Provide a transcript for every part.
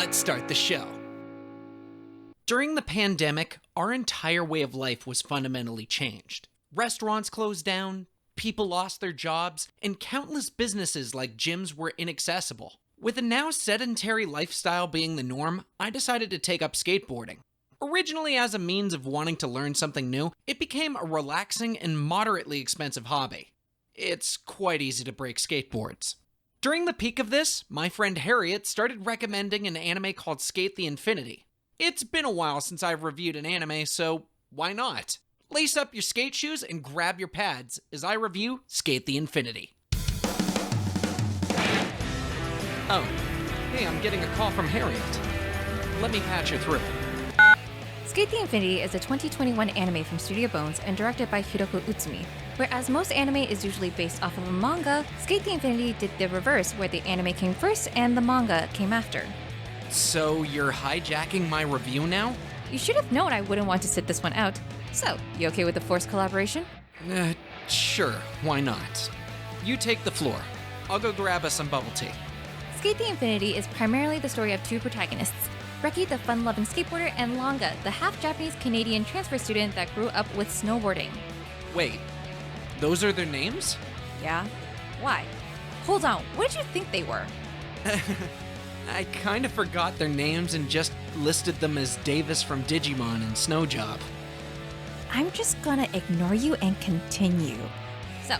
let's start the show. During the pandemic, our entire way of life was fundamentally changed. Restaurants closed down, people lost their jobs, and countless businesses like gyms were inaccessible. With a now sedentary lifestyle being the norm, I decided to take up skateboarding. Originally as a means of wanting to learn something new, it became a relaxing and moderately expensive hobby. It's quite easy to break skateboards. During the peak of this, my friend Harriet started recommending an anime called SK8 the Infinity. It's been a while since I've reviewed an anime, so why not? Lace up your skate shoes and grab your pads as I review SK8 the Infinity. Oh, hey, I'm getting a call from Harriet. Let me patch her through. SK8 the Infinity is a 2021 anime from Studio Bones and directed by Hiroko Utsumi. Whereas most anime is usually based off of a manga, SK8 the Infinity did the reverse, where the anime came first and the manga came after. So you're hijacking my review now? You should have known I wouldn't want to sit this one out. So, you okay with the forced collaboration? Sure, why not? You take the floor. I'll go grab us some bubble tea. SK8 the Infinity is primarily the story of two protagonists, Reki, the fun-loving skateboarder, and Longa, the half-Japanese-Canadian transfer student that grew up with snowboarding. Wait, those are their names? Yeah? Why? Hold on, what did you think they were? I kind of forgot their names and just listed them as Davis from Digimon and Snowjob. I'm just gonna ignore you and continue. So,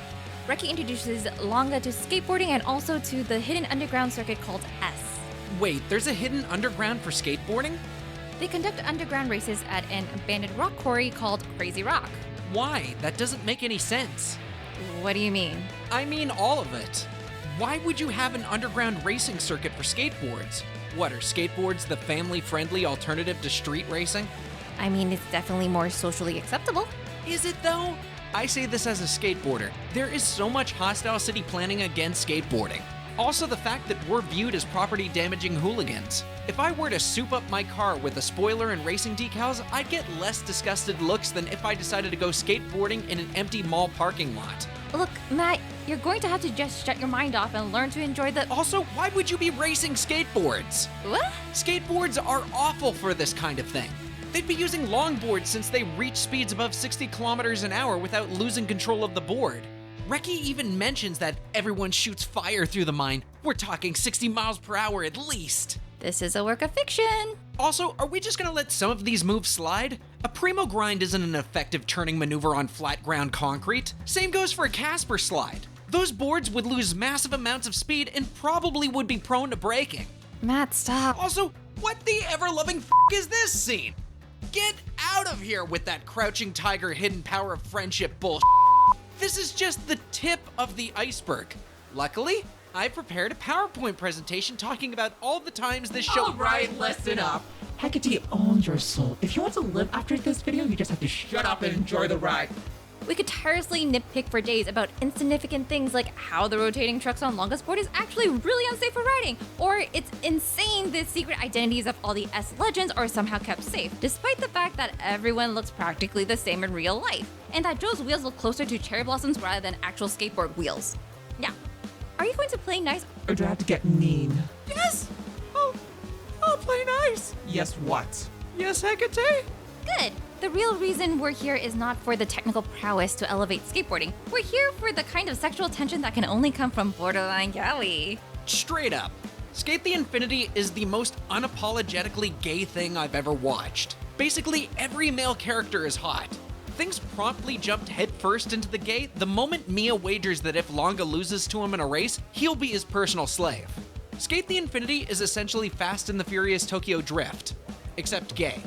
Reki introduces Longa to skateboarding and also to the hidden underground circuit called S. Wait, there's a hidden underground for skateboarding? They conduct underground races at an abandoned rock quarry called Crazy Rock. Why? That doesn't make any sense. What do you mean? I mean all of it. Why would you have an underground racing circuit for skateboards? What, are skateboards the family-friendly alternative to street racing? I mean, it's definitely more socially acceptable. Is it though? I say this as a skateboarder. There is so much hostile city planning against skateboarding. Also the fact that we're viewed as property-damaging hooligans. If I were to soup up my car with a spoiler and racing decals, I'd get less disgusted looks than if I decided to go skateboarding in an empty mall parking lot. Look, Matt, you're going to have to just shut your mind off and learn to enjoy the— Also, why would you be racing skateboards? What? Skateboards are awful for this kind of thing. They'd be using longboards since they reach speeds above 60 kilometers an hour without losing control of the board. Reki even mentions that everyone shoots fire through the mine. We're talking 60 miles per hour at least. This is a work of fiction. Also, are we just gonna let some of these moves slide? A primo grind isn't an effective turning maneuver on flat ground concrete. Same goes for a Casper slide. Those boards would lose massive amounts of speed and probably would be prone to breaking. Matt, stop. Also, what the ever-loving f*** is this scene? Get out of here with that crouching tiger hidden power of friendship bullshit. This is just the tip of the iceberg. Luckily, I prepared a PowerPoint presentation talking about all the times this show— Alright, listen up. Hecate owns your soul. If you want to live after this video, you just have to shut up and enjoy the ride. We could tirelessly nitpick for days about insignificant things like how the rotating trucks on Longa's board is actually really unsafe for riding, or it's insane the secret identities of all the S legends are somehow kept safe, despite the fact that everyone looks practically the same in real life, and that Joe's wheels look closer to cherry blossoms rather than actual skateboard wheels. Yeah. Are you going to play nice? Or do I have to get mean? Yes! I'll play nice! Yes, what? Yes, Hecate? Good. The real reason we're here is not for the technical prowess to elevate skateboarding. We're here for the kind of sexual tension that can only come from borderline yaoi. Straight up. SK8 the Infinity is the most unapologetically gay thing I've ever watched. Basically, every male character is hot. Things promptly jumped headfirst into the gay the moment Mia wagers that if Longa loses to him in a race, he'll be his personal slave. SK8 the Infinity is essentially Fast and the Furious Tokyo Drift, except gay.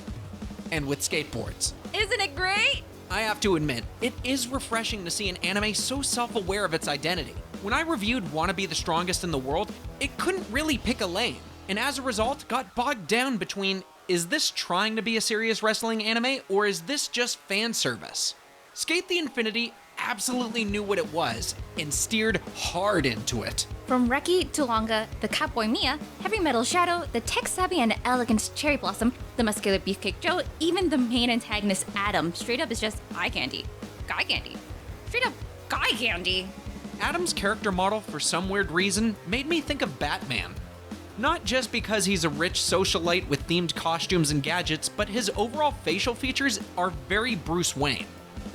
And with skateboards. Isn't it great? I have to admit, it is refreshing to see an anime so self-aware of its identity. When I reviewed Wanna Be the Strongest in the World, it couldn't really pick a lane, and as a result, got bogged down between, is this trying to be a serious wrestling anime, or is this just fan service? SK8 the Infinity absolutely knew what it was, and steered hard into it. From Reki to Longa, the Catboy Mia, Heavy Metal Shadow, the tech-savvy and elegant Cherry Blossom, the muscular Beefcake Joe, even the main antagonist Adam, straight up is just eye candy. Guy candy. Straight up guy candy. Adam's character model, for some weird reason, made me think of Batman. Not just because he's a rich socialite with themed costumes and gadgets, but his overall facial features are very Bruce Wayne.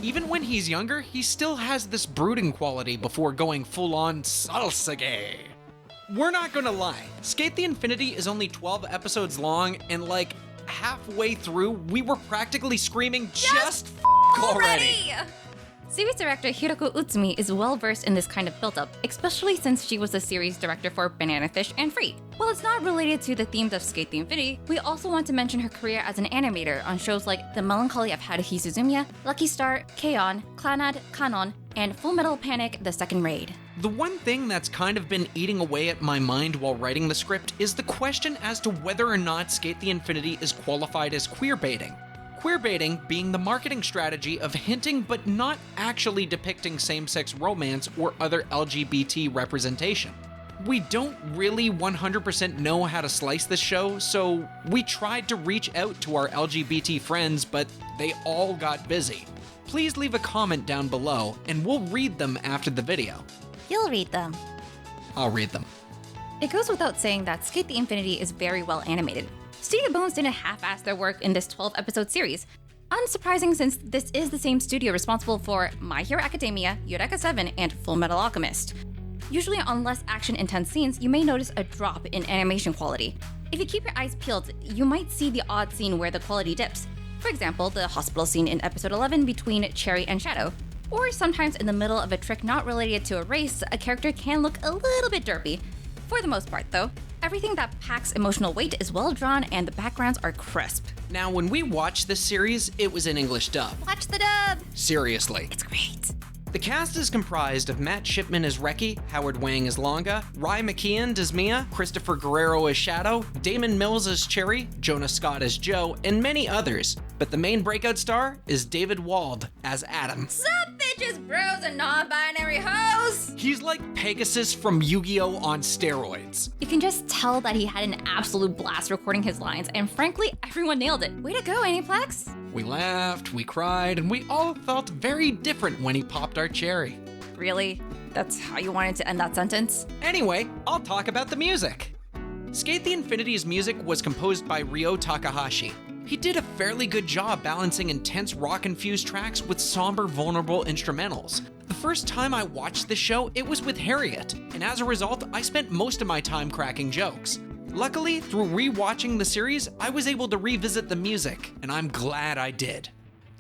Even when he's younger, he still has this brooding quality before going full-on salsa gay. We're not gonna lie, SK8 the Infinity is only 12 episodes long, and like halfway through, we were practically screaming, just already! Series director Hiroko Utsumi is well versed in this kind of build-up, especially since she was the series director for Banana Fish and Free. While it's not related to the themes of SK8 the Infinity, we also want to mention her career as an animator on shows like The Melancholy of Haruhi Suzumiya, Lucky Star, K-On!, Clannad, Kanon, and Full Metal Panic: The Second Raid. The one thing that's kind of been eating away at my mind while writing the script is the question as to whether or not SK8 the Infinity is qualified as queerbaiting. Queerbaiting being the marketing strategy of hinting but not actually depicting same-sex romance or other LGBT representation. We don't really 100% know how to slice this show, so we tried to reach out to our LGBT friends, but they all got busy. Please leave a comment down below, and we'll read them after the video. You'll read them. I'll read them. It goes without saying that SK8 the Infinity is very well animated. Studio Bones didn't half-ass their work in this 12-episode series. Unsurprising since this is the same studio responsible for My Hero Academia, Eureka 7, and Full Metal Alchemist. Usually on less action-intense scenes, you may notice a drop in animation quality. If you keep your eyes peeled, you might see the odd scene where the quality dips. For example, the hospital scene in episode 11 between Cherry and Shadow. Or sometimes in the middle of a trick not related to a race, a character can look a little bit derpy. For the most part, though, everything that packs emotional weight is well drawn and the backgrounds are crisp. Now, when we watched this series, it was in English dub. Watch the dub! Seriously. It's great. The cast is comprised of Matt Shipman as Reki, Howard Wang as Longa, Rai McKeon as Mia, Christopher Guerrero as Shadow, Damon Mills as Cherry, Jonah Scott as Joe, and many others. But the main breakout star is David Wald as Adam. Sup, bitches, bros, and non-binary hoes! He's like Pegasus from Yu-Gi-Oh! On steroids. You can just tell that he had an absolute blast recording his lines, and frankly, everyone nailed it. Way to go, Aniplex! We laughed, we cried, and we all felt very different when he popped our cherry. Really? That's how you wanted to end that sentence? Anyway, I'll talk about the music. SK8 the Infinity's music was composed by Ryo Takahashi. He did a fairly good job balancing intense rock-infused tracks with somber, vulnerable instrumentals. The first time I watched the show, it was with Harriet, and as a result, I spent most of my time cracking jokes. Luckily, through re-watching the series, I was able to revisit the music, and I'm glad I did.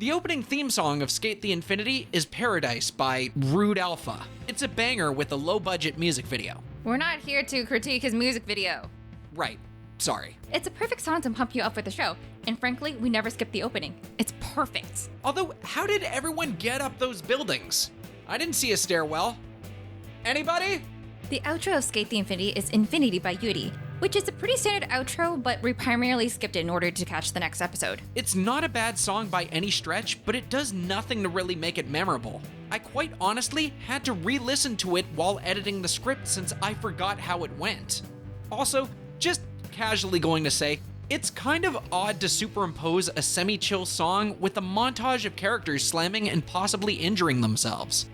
The opening theme song of SK8 the Infinity is Paradise by Rude Alpha. It's a banger with a low-budget music video. We're not here to critique his music video. Right, sorry. It's a perfect song to pump you up for the show, and frankly, we never skip the opening. It's perfect. Although, how did everyone get up those buildings? I didn't see a stairwell. Anybody? The outro of SK8 the Infinity is Infinity by Yuri, which is a pretty standard outro, but we primarily skipped it in order to catch the next episode. It's not a bad song by any stretch, but it does nothing to really make it memorable. I quite honestly had to re-listen to it while editing the script since I forgot how it went. Also, just casually going to say, it's kind of odd to superimpose a semi-chill song with a montage of characters slamming and possibly injuring themselves.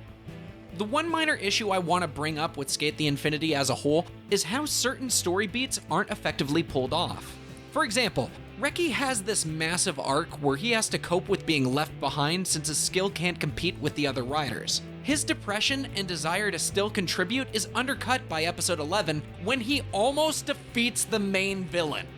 The one minor issue I want to bring up with SK8 the Infinity as a whole is how certain story beats aren't effectively pulled off. For example, Reki has this massive arc where he has to cope with being left behind since his skill can't compete with the other riders. His depression and desire to still contribute is undercut by episode 11 when he almost defeats the main villain.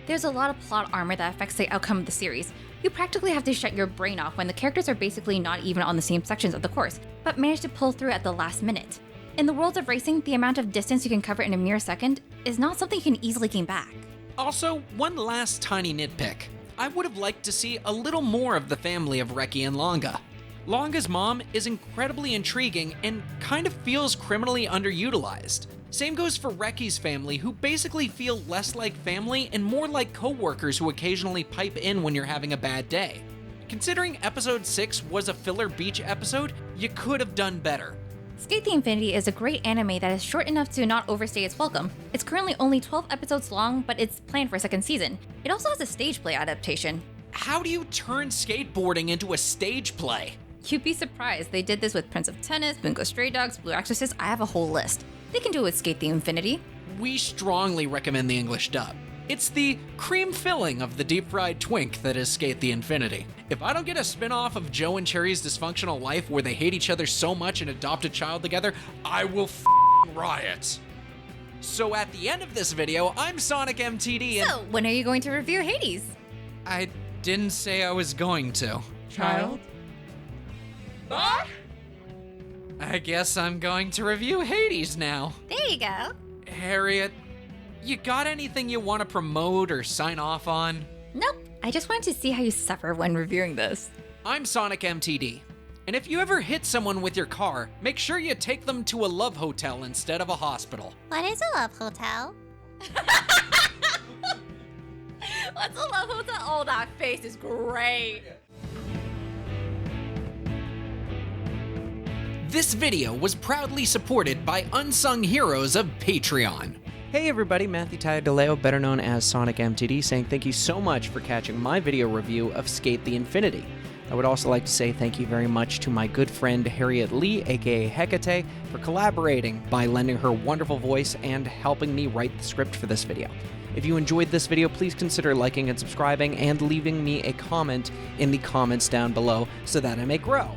There's a lot of plot armor that affects the outcome of the series. You practically have to shut your brain off when the characters are basically not even on the same sections of the course, but manage to pull through at the last minute. In the worlds of racing, the amount of distance you can cover in a mere second is not something you can easily gain back. Also, one last tiny nitpick. I would have liked to see a little more of the family of Reki and Longa. Longa's mom is incredibly intriguing and kind of feels criminally underutilized. Same goes for Reki's family, who basically feel less like family and more like co-workers who occasionally pipe in when you're having a bad day. Considering episode 6 was a filler beach episode, you could have done better. SK8 the Infinity is a great anime that is short enough to not overstay its welcome. It's currently only 12 episodes long, but it's planned for a second season. It also has a stage play adaptation. How do you turn skateboarding into a stage play? You'd be surprised. They did this with Prince of Tennis, Bungo Stray Dogs, Blue Exorcist. I have a whole list. They can do it with SK8 the Infinity. we strongly recommend the English dub. It's the cream filling of the deep-fried twink that is SK8 the Infinity. If I don't get a spin-off of Joe and Cherry's dysfunctional life where they hate each other so much and adopt a child together, I will riot. So at the end of this video, I'm SonicMTD and— So, when are you going to review Hades? I didn't say I was going to. Child? I guess I'm going to review Hades now. There you go. Harriet, you got anything you want to promote or sign off on? Nope. I just wanted to see how you suffer when reviewing this. I'm SonicMTD, and if you ever hit someone with your car, make sure you take them to a love hotel instead of a hospital. What is a love hotel? What's a love hotel? Oh, that face is great. This video was proudly supported by Unsung Heroes of Patreon. Hey everybody, Matthew Tyler DeLeo, better known as SonicMTD, saying thank you so much for catching my video review of SK8 the Infinity. I would also like to say thank you very much to my good friend Harriet Lee, aka Hecate, for collaborating by lending her wonderful voice and helping me write the script for this video. If you enjoyed this video, please consider liking and subscribing and leaving me a comment in the comments down below so that I may grow.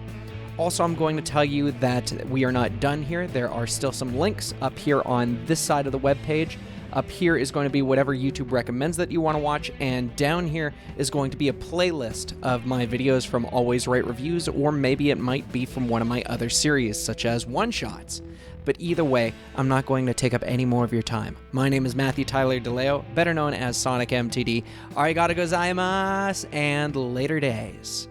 Also, I'm going to tell you that we are not done here. There are still some links up here on this side of the webpage. Up here is going to be whatever YouTube recommends that you want to watch, and down here is going to be a playlist of my videos from Always Write Reviews, or maybe it might be from one of my other series, such as one-shots. But either way, I'm not going to take up any more of your time. My name is Matthew Tyler DeLeo, better known as SonicMTD. Arigato gozaimasu, and later days.